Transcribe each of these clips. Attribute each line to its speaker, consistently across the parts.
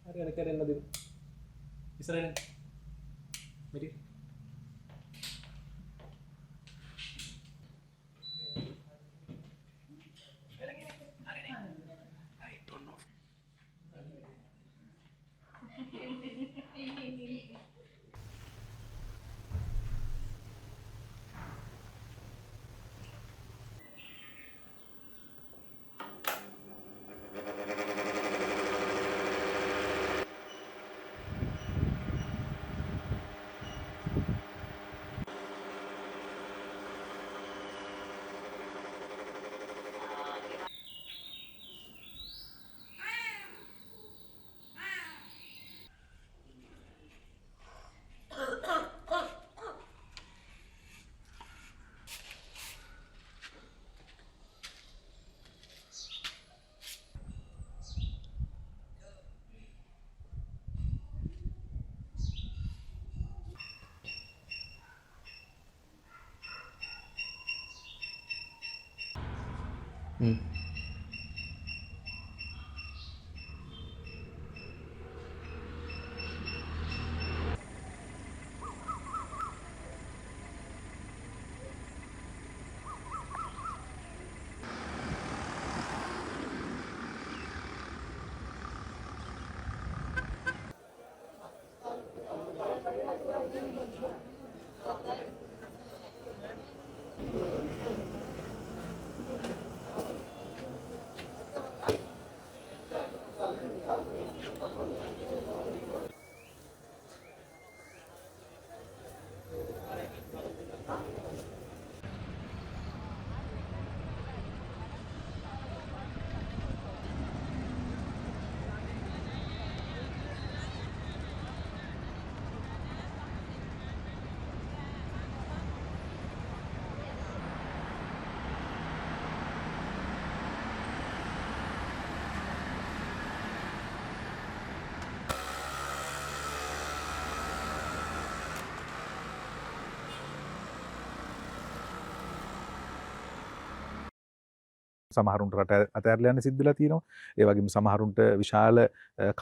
Speaker 1: හරි අර කරෙන්න දෙමු. ඉස්සරහින්. මෙරි.
Speaker 2: සමහරුන්ට රට අතහැරලා යන්න සිද්ධ වෙලා තියෙනවා. ඒ වගේම සමහරුන්ට විශාල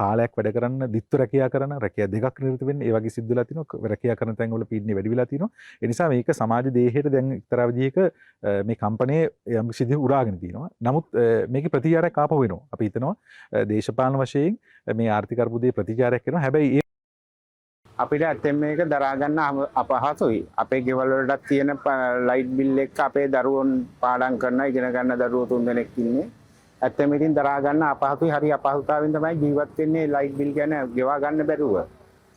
Speaker 2: කාලයක් වැඩ කරන්න දිත්ව රැකියා කරන රැකියා දෙකක් නිරත වෙන්න ඒ වගේ සිද්ධ වෙලා තිනවා. රැකියා කරන තැන්වල පීඩනය වැඩි වෙලා තිනවා. ඒ නිසා මේක සමාජ දේහයට දැන් එක්තරා විදිහක මේ කම්පනයේ යම් සිද්ධි උරාගෙන තිනවා. නමුත් මේකේ ප්‍රතිචාරයක් ආපහු වෙනවා. අපි හිතනවා දේශපාලන වශයෙන් මේ ආර්ථික අර්බුදයේ ප්‍රතිචාරයක් කරනවා. හැබැයි
Speaker 3: අපිට ඇත්තෙන් මේක දරා ගන්න අපහසුයි. අපේ ගෙවල් වලටත් තියෙන ලයිට් බිල් එක අපේ දරුවෝන් පාඩම් කරන ඉගෙන ගන්න දරුවෝ 3 දෙනෙක් ඉන්නේ. ඇත්තෙන් ඉතින් දරා ගන්න අපහසුයි. හරි අපහසුතාවෙන් තමයි ජීවත් වෙන්නේ ලයිට් බිල් ගැන ගෙවා ගන්න බැරුව.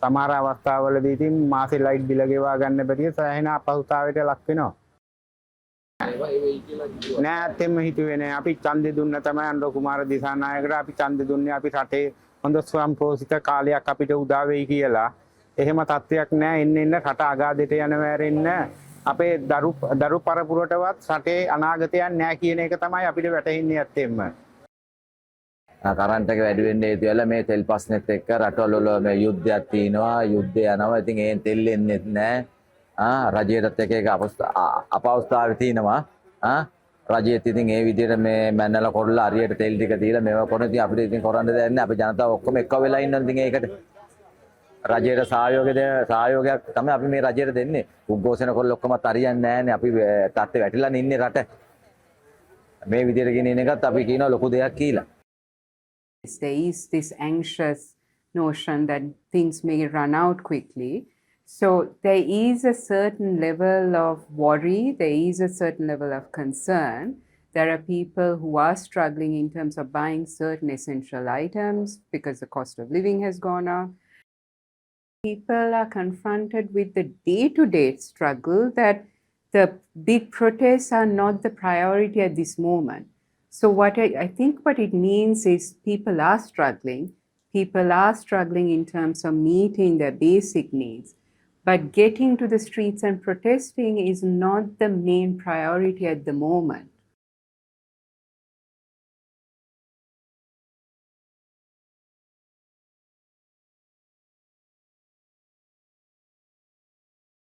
Speaker 3: සමහර අවස්ථාවලදී ඉතින් මාසේ ලයිට් බිල ගෙවා ගන්න බැරිය සෑහෙන අපහසුතාවයට ලක් වෙනවා. නෑ ඇත්තෙන්ම හිතුවේ නෑ. අපි ඡන්දෙ දුන්න තමයි අනුර කුමාර දිසානායකට අපි ඡන්දෙ දුන්නේ අපි රටේ හොඳ ස්වයංපෝෂිත කාලයක් අපිට උදා වෙයි කියලා. එහෙම තත්ත්වයක් නෑ. එන්න රට අගාධයට යනවා ඇරෙන්න අපේ දරු පරපුරටවත් රටේ අනාගතයක් නෑ කියන එක තමයි අපිට වැටහෙන්නේ ඇත්තෙන්ම.
Speaker 4: කරන්ට් එක වැඩි වෙන්නේ හේතු වෙලා මේ තෙල් ප්‍රශ්නෙත් එක්ක රටවල වල මේ යුද්ධයක් තියෙනවා. යුද්ධය යනවා. ඉතින් ඒන් තෙල් එන්නේ නැහැ. රජයටත් එක අපවස්ථාවේ තියෙනවා. රජයත් ඉතින් ඒ විදිහට මේ මැන්නලා කොරලා හරියට තෙල් ටික දීලා මේවා කරන ඉතින් අපිට ඉතින් කරන්න දෙයක් නැහැ. අපි ජනතාව ඔක්කොම එක්ක වෙලා ඉන්නවා ඉතින් ඒකට. රජයට සහයෝගයක් තමයි අපි මේ රජයට දෙන්නේ. උද්ඝෝෂණ කරලා ඔක්කොමත් හරියන්නේ නැහැනේ. අපි තත්ත්වෙ වැටිලානේ ඉන්නේ රට. මේ විදිහට ගෙනියන එකත් අපි කියනවා ලොකු දෙයක් කියලා.
Speaker 5: There is this anxious notion that things may run out quickly. So there is a certain level of worry, there is a certain level of concern. There are people who are struggling in terms of buying certain essential items because the cost of living has gone up. People are confronted with the day-to-day struggle that the big protests are not the priority at this moment. So what I think what it means is people are struggling. People are struggling in terms of meeting their basic needs. But getting to the streets and protesting is not the main priority at the moment.